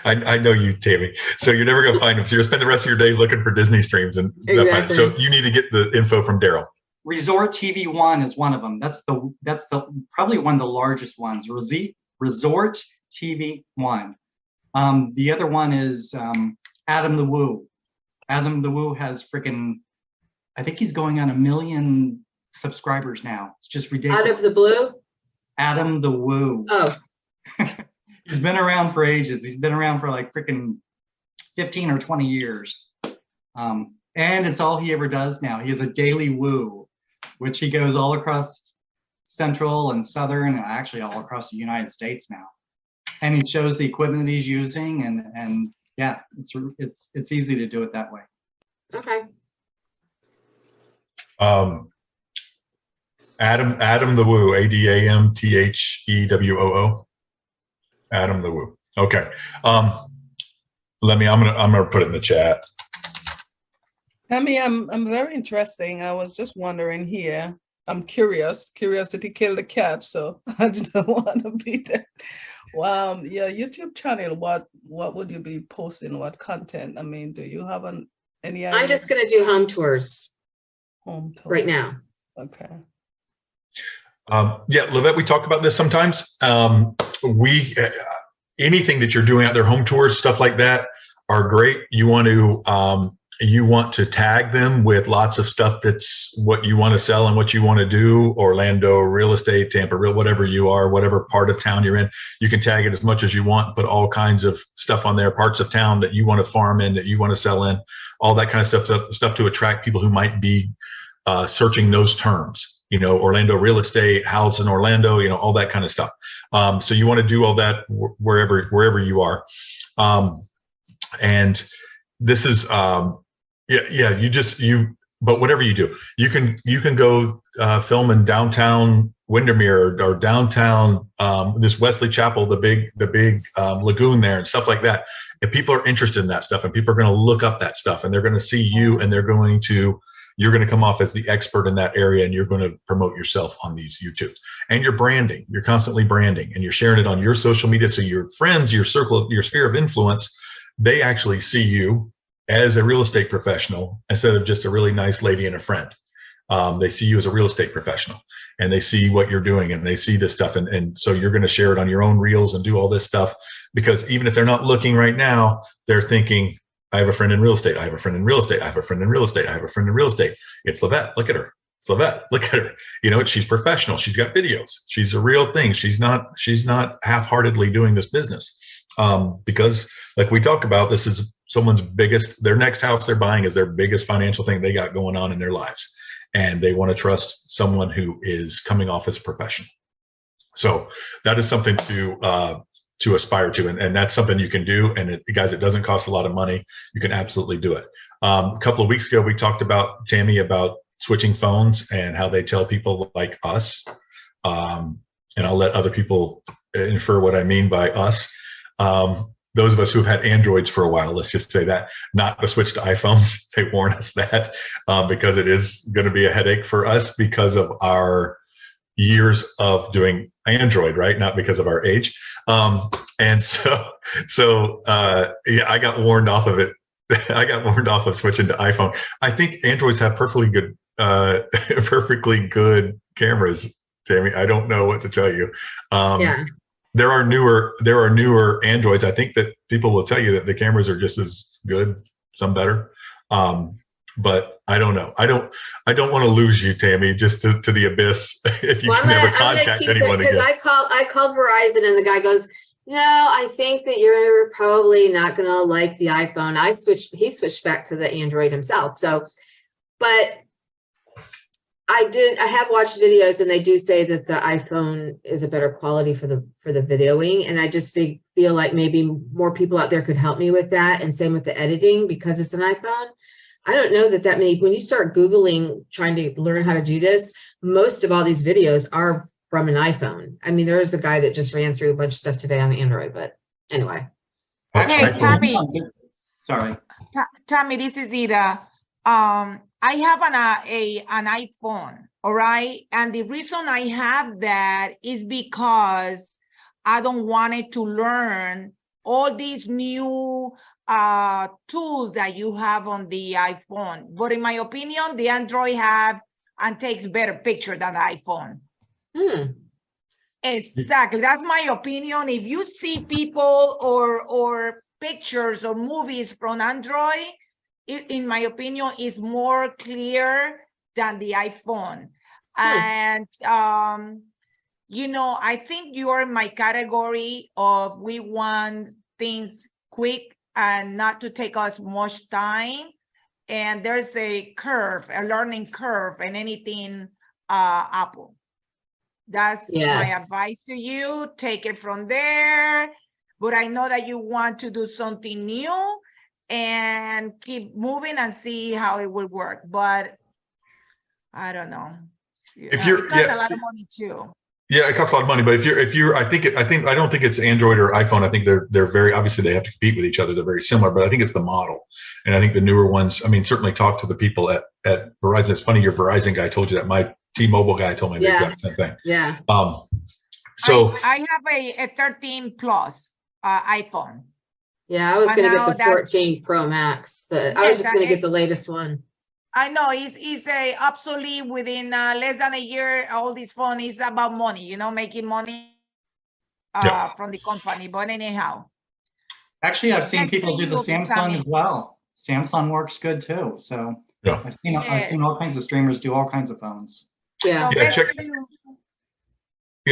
I know you, Tammy, so you're never going to find them. So you'll spend the rest of your day looking for Disney streams, and Exactly. so you need to get the info from Daryl. Resort TV One is one of them. That's the probably one of the largest ones. Resort TV One. The other one is Adam the Woo. Adam the Woo has freaking, I think he's going on 1 million subscribers now. It's just ridiculous. Out of the blue? Adam the Woo. Oh. He's been around for ages. He's been around for like freaking 15 or 20 years. And it's all he ever does now. He has a daily woo, which he goes all across Central and Southern, and actually all across the United States now. And he shows the equipment that he's using, and yeah, it's easy to do it that way. Okay. Adam the Woo, ADAMTHEWOO. Adam the Woo. Okay. I'm gonna put it in the chat. I mean, I'm very interesting. I was just wondering here. I'm curious. Curiosity killed the cat, so I don't want to be there. Wow, your YouTube channel. What would you be posting? What content? I mean, do you have any idea? I'm just gonna do home tours. Home tour right now. Okay. Yeah, Livette, we talk about this sometimes. Anything that you're doing out there, home tours, stuff like that, are great. You want to tag them with lots of stuff that's what you want to sell and what you want to do. Orlando real estate, Tampa real, whatever you are, whatever part of town you're in, you can tag it as much as you want. Put all kinds of stuff on there, parts of town that you want to farm in, that you want to sell in, all that kind of stuff to attract people who might be searching those terms. Orlando real estate, house in Orlando, all that kind of stuff. So you want to do all that wherever you are. And this is, but whatever you do, you can go film in downtown Windermere or downtown this Wesley Chapel, the big lagoon there and stuff like that. If people are interested in that stuff, and people are going to look up that stuff, and they're going to see you, and you're going to come off as the expert in that area, and you're going to promote yourself on these YouTubes. And you're branding. You're constantly branding, and you're sharing it on your social media, so your friends, your circle, your sphere of influence, they actually see you as a real estate professional instead of just a really nice lady and a friend. They see you as a real estate professional, and they see what you're doing, and they see this stuff. And so you're going to share it on your own reels and do all this stuff, because even if they're not looking right now, they're thinking, I have a friend in real estate. I have a friend in real estate. I have a friend in real estate. I have a friend in real estate. It's Livette. Look at her. It's Livette. Look at her. She's professional. She's got videos. She's a real thing. She's not half-heartedly doing this business. Because like we talk about, this is someone's their next house they're buying is their biggest financial thing they got going on in their lives. And they want to trust someone who is coming off as a professional. So that is something to aspire to. And that's something you can do. And guys, it doesn't cost a lot of money. You can absolutely do it. A couple of weeks ago, we talked about, Tammy, about switching phones and how they tell people like us. And I'll let other people infer what I mean by us. those of us who've had Androids for a while, let's just say that, not to switch to iPhones. They warn us that because it is going to be a headache for us because of our years of doing Android, right? Not because of our age. And so yeah, I got warned off of it. I got warned off of switching to iPhone. I think Androids have perfectly good cameras, Tammy. I don't know what to tell you. Yeah. There are newer Androids. I think that people will tell you that the cameras are just as good, some better. But I don't know. I don't want to lose you, Tammy, just to the abyss. If you can never contact anyone again. Because I called Verizon and the guy goes, no, I think that you're probably not going to like the iPhone. He switched back to the Android himself. So, but I have watched videos and they do say that the iPhone is a better quality for the videoing. And I just feel like maybe more people out there could help me with that. And same with the editing because it's an iPhone. I don't know that many, when you start Googling, trying to learn how to do this, most of all these videos are from an iPhone. I mean, there is a guy that just ran through a bunch of stuff today on Android, but anyway. Hey, Tammy. Sorry. Tammy, this is Ida. I have an iPhone, all right? And the reason I have that is because I don't want it to learn all these new tools that you have on the iPhone. But in my opinion, the Android have and takes better picture than the iPhone. Exactly. That's my opinion. If you see people or pictures or movies from Android, in my opinion, is more clear than the iPhone. And, you know, I think you are in my category of we want things quick and not to take us much time. And there's a learning curve in anything Apple. That's my advice to you. Take it from there. But I know that you want to do something new and keep moving and see how it will work. But I don't know. It costs a lot of money too. Yeah, it costs a lot of money. But if you're, I don't think it's Android or iPhone. I think they're very, obviously they have to compete with each other. They're very similar, but I think it's the model. And I think the newer ones, I mean, certainly talk to the people at Verizon. It's funny, your Verizon guy told you that. My T-Mobile guy told me the exact same thing. Yeah. So I have a 13 Plus iPhone. Yeah, I was going to get the 14 Pro Max. I was just going to get the latest one. I know it's a obsolete within less than a year. All this phone is about money, you know, making money from the company. But anyhow, actually, I've seen people do the Samsung as well. Samsung works good too. So I've seen all kinds of streamers do all kinds of phones. Yeah.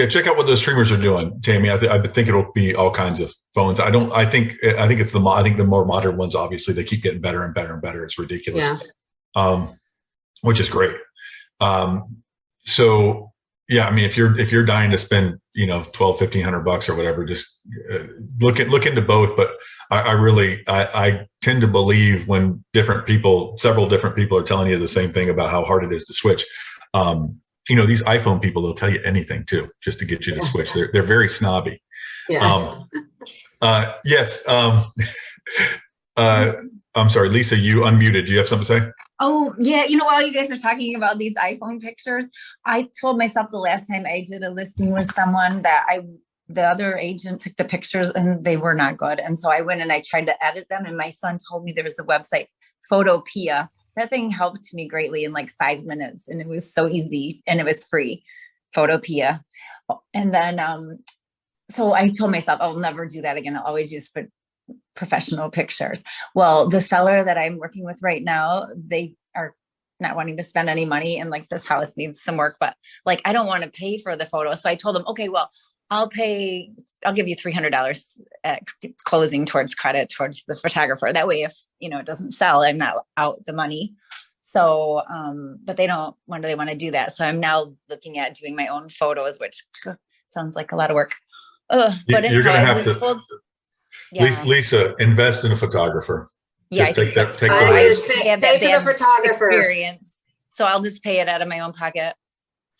Check out what those streamers are doing, Tammy. I think it'll be all kinds of phones. I think it's the more modern ones. Obviously, they keep getting better and better and better. It's ridiculous. Yeah. Which is great. So yeah, I mean, if you're dying to spend, you know, $1,200-$1,500 or whatever, just look into both. But I tend to believe when several different people are telling you the same thing about how hard it is to switch. You know, these iPhone people, they'll tell you anything too, just to get you to switch. They're very snobby. Yeah. Yes. I'm sorry, Lisa, you unmuted. Do you have something to say? Oh, yeah. You know, while you guys are talking about these iPhone pictures, I told myself the last time I did a listing with someone that the other agent took the pictures and they were not good. And so I went and I tried to edit them. And my son told me there was a website, Photopea. That thing helped me greatly in like 5 minutes. And it was so easy and it was free, Photopea. And then, so I told myself, I'll never do that again. I'll always use professional pictures. Well, the seller that I'm working with right now, they are not wanting to spend any money and like this house needs some work, but like, I don't want to pay for the photo. So I told them, okay, well, I'll give you $300 at closing towards credit towards the photographer. That way, if, you know, it doesn't sell, I'm not out the money. So, but when do they want to do that? So I'm now looking at doing my own photos, which sounds like a lot of work. But anyhow, you're going to have to, Lisa, invest in a photographer. Yeah, just take the pay for the photographer experience. So I'll just pay it out of my own pocket.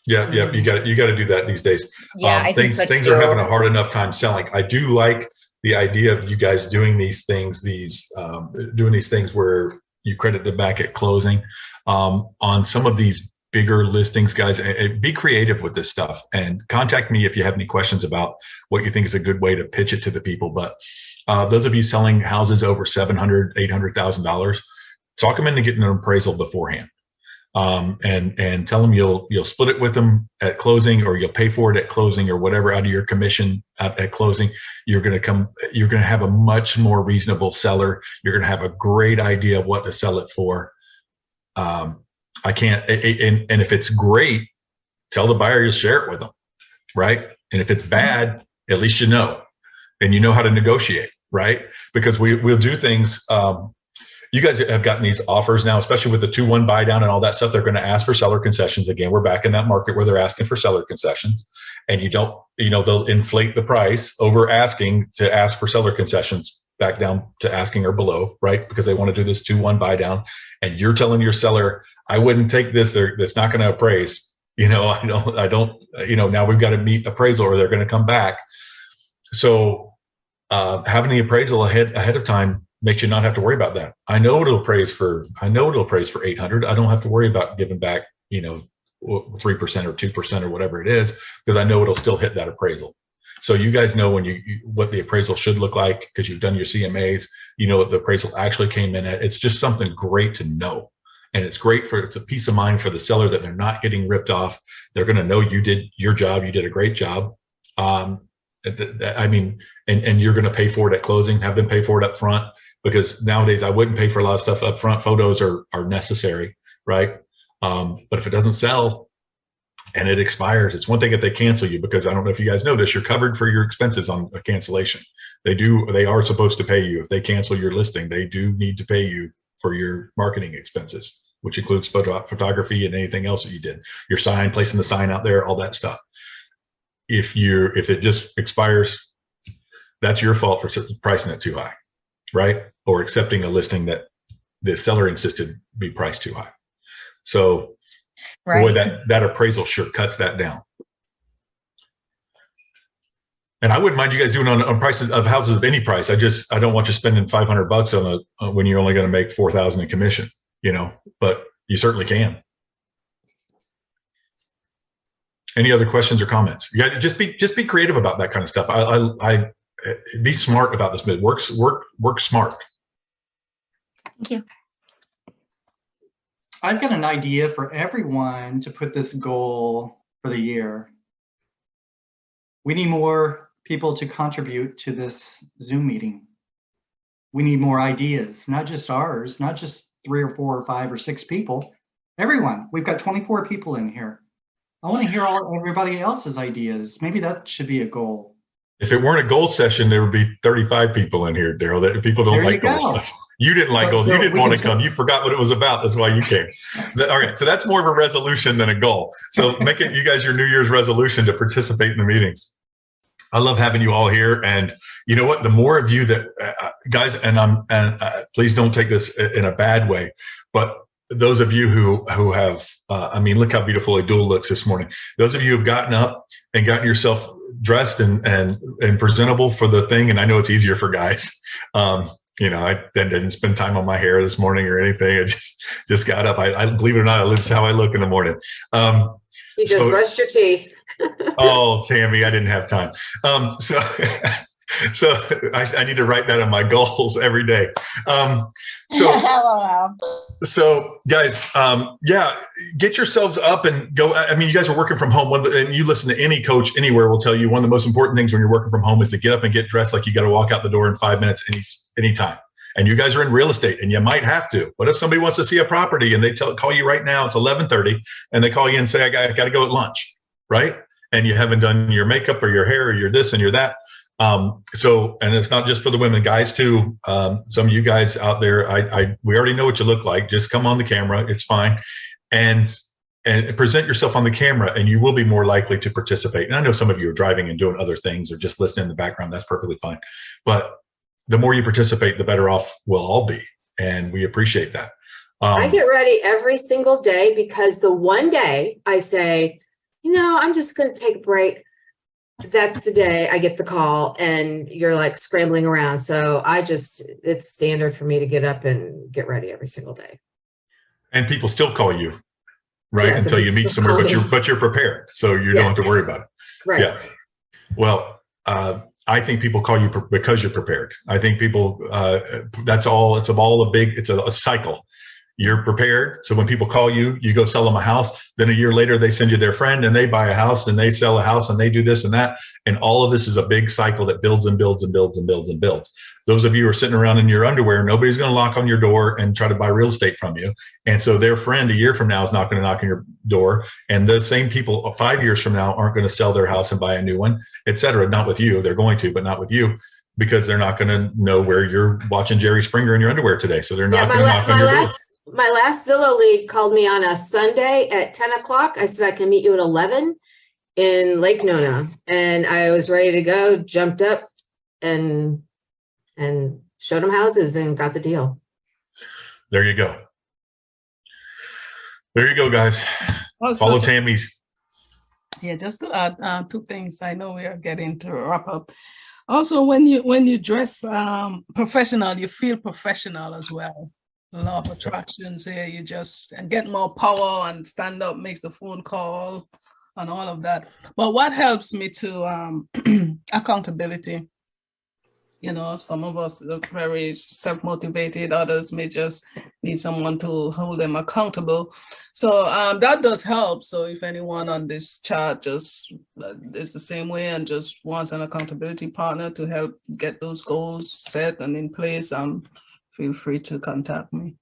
Yeah, you got to do that these days. Yeah, things are having a hard enough time selling. I do like the idea of you guys doing these things, where you credit them back at closing, on some of these bigger listings, guys, be creative with this stuff and contact me if you have any questions about what you think is a good way to pitch it to the people. But those of you selling houses over $700,000, $800,000, talk them into getting an appraisal beforehand. And tell them you'll split it with them at closing, or you'll pay for it at closing, or whatever out of your commission at closing. You're going to have a much more reasonable seller. You're going to have a great idea of what to sell it for. And if it's great, tell the buyer you'll share it with them, right? And if it's bad, at least you know, and you know how to negotiate, right? Because we'll do things. You guys have gotten these offers now, especially with the 2-1 buy down and all that stuff. They're going to ask for seller concessions again. We're back in that market where they're asking for seller concessions, and they'll inflate the price over asking to ask for seller concessions back down to asking or below, right? Because they want to do this 2-1 buy down, and you're telling your seller, I wouldn't take this. That's not going to appraise. I don't. Now we've got to meet appraisal, or they're going to come back. So having the appraisal ahead of time makes you not have to worry about that. I know it'll appraise for 800. I don't have to worry about giving back 3% or 2% or whatever it is, because I know it'll still hit that appraisal. So you guys know what the appraisal should look like, because you've done your CMAs. You know what the appraisal actually came in at. It's just something great to know, and it's a peace of mind for the seller that they're not getting ripped off. They're going to know you did your job. You did a great job. And you're going to pay for it at closing. Have them pay for it up front. Because nowadays I wouldn't pay for a lot of stuff up front. Photos are necessary, right? But if it doesn't sell and it expires, it's one thing if they cancel you, because I don't know if you guys know this, you're covered for your expenses on a cancellation. They are supposed to pay you. If they cancel your listing, they do need to pay you for your marketing expenses, which includes photography and anything else that you did. Your sign, placing the sign out there, all that stuff. If it just expires, that's your fault for pricing it too high, right? Or accepting a listing that the seller insisted be priced too high. So, right. Boy, that appraisal sure cuts that down. And I wouldn't mind you guys doing on prices of houses of any price. I don't want you spending $500 on when you're only going to make $4,000 in commission, but you certainly can. Any other questions or comments? Yeah, just be creative about that kind of stuff. I be smart about this. But work smart. Thank you. I've got an idea for everyone to put this goal for the year. We need more people to contribute to this Zoom meeting. We need more ideas, not just ours, not just 3 or 4 or 5 or 6 people. Everyone. We've got 24 people in here. I want to hear everybody else's ideas. Maybe that should be a goal. If it weren't a goal session, there would be 35 people in here, Daryl. That people don't like goals. You didn't like goals. You didn't want to come. You forgot what it was about. That's why you came. All right. So that's more of a resolution than a goal. So make it, you guys, your New Year's resolution to participate in the meetings. I love having you all here. And you know what? The more of you that guys, and please don't take this in a bad way, but those of you who have, look how beautiful Abdul looks this morning. Those of you who've gotten up and gotten yourself dressed and presentable for the thing. And I know it's easier for guys. I didn't spend time on my hair this morning or anything. I just got up. I believe it or not, that's how I look in the morning. You just brushed your teeth. Oh, Tammy, I didn't have time. So I need to write that on my goals every day. So guys, get yourselves up and go. You guys are working from home, and you listen to any coach anywhere will tell you one of the most important things when you're working from home is to get up and get dressed like you got to walk out the door in 5 minutes anytime. And you guys are in real estate and you might have to. What if somebody wants to see a property and they call you right now, it's 11:30, and they call you and say, I got to go at lunch, right? And you haven't done your makeup or your hair or your this and your that. And it's not just for the women, guys too. Some of you guys out there, we already know what you look like. Just come on the camera. It's fine. And present yourself on the camera, and you will be more likely to participate. And I know some of you are driving and doing other things or just listening in the background. That's perfectly fine. But the more you participate, the better off we'll all be. And we appreciate that. I get ready every single day, because the one day I say, I'm just going to take a break, that's the day I get the call and you're like scrambling around. So it's standard for me to get up and get ready every single day. And people still call you, right? Yes, Until you meet somewhere, call but you're prepared. So you don't have to worry about it. Right. Yeah. Well, I think people call you because you're prepared. I think people, that's all, it's a cycle. You're prepared. So when people call you, you go sell them a house. Then a year later, they send you their friend and they buy a house and they sell a house and they do this and that. And all of this is a big cycle that builds and builds and builds and builds and builds. Those of you who are sitting around in your underwear, nobody's going to knock on your door and try to buy real estate from you. And so their friend a year from now is not going to knock on your door. And the same people 5 years from now aren't going to sell their house and buy a new one, et cetera. Not with you. They're going to, but not with you, because they're not going to know where you're watching Jerry Springer in your underwear today. So they're not going to knock on your door. My last Zillow lead called me on a Sunday at 10 o'clock. I said, I can meet you at 11 in Lake Nona. And I was ready to go, jumped up and showed them houses and got the deal. There you go. There you go, guys. Follow Tammy's. Yeah, just to add 2 things. I know we are getting to wrap up. Also, when you dress professional, you feel professional as well. The law of attractions here, you just get more power and stand up, makes the phone call and all of that. But what helps me to accountability. You know, some of us are very self-motivated, others may just need someone to hold them accountable. So that does help. So if anyone on this chat just is the same way and just wants an accountability partner to help get those goals set and in place, feel free to contact me.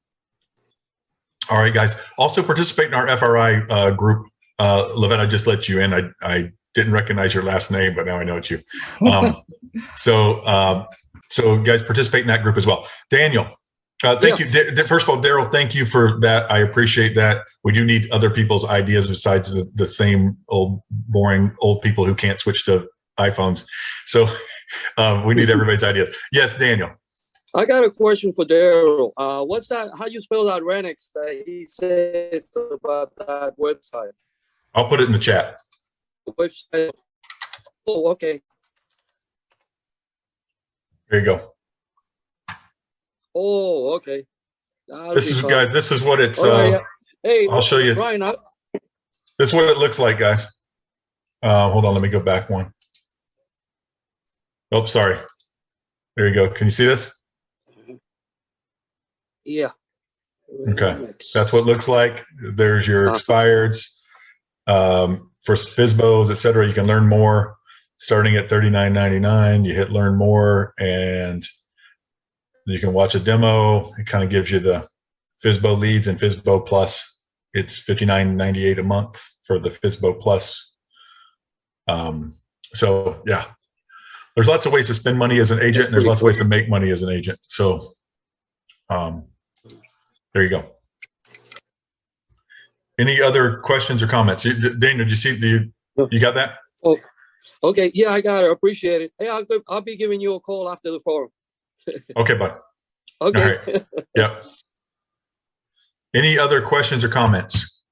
All right, guys. Also participate in our FRI group. Lavette, I just let you in. I didn't recognize your last name, but now I know it's you. So guys, participate in that group as well. Daniel, thank you. First of all, Daryl, thank you for that. I appreciate that. We do need other people's ideas besides the same old, boring old people who can't switch to iPhones. So we need everybody's ideas. Yes, Daniel. I got a question for Daryl. What's that? How you spell that Renix that he says about that website? I'll put it in the chat. Website. Oh, okay. There you go. Oh, okay. This is, guys, this is what it's, right. Hey, I'll show you. Brian, This is what it looks like, guys. Hold on, let me go back one. Oh, sorry. There you go. Can you see this? Yeah. Okay. That's what it looks like. There's your expireds. For FSBOs, et cetera, you can learn more starting at $39.99. You hit learn more and you can watch a demo. It kind of gives you the FSBO leads and FSBO plus. It's $59.98 a month for the FSBO plus. So yeah, there's lots of ways to spend money as an agent, and there's lots of ways to make money as an agent. So there you go. Any other questions or comments? Daniel, did you see you got that? Oh, okay. Yeah, I got it. Appreciate it. Hey, I'll be giving you a call after the forum. Okay, bud. Okay. All right. Yep. Any other questions or comments?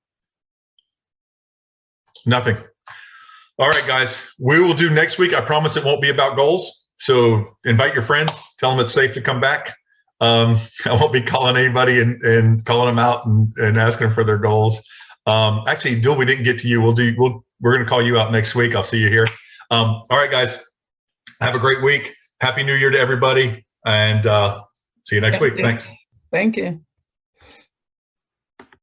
Nothing. All right, guys. We will do next week. I promise it won't be about goals. So invite your friends. Tell them it's safe to come back. I won't be calling anybody and calling them out and asking for their goals. Actually, Dul, we didn't get to you. We're going to call you out next week. I'll see you here. All right, guys. Have a great week. Happy New Year to everybody. And see you next week. Thanks. Thank you.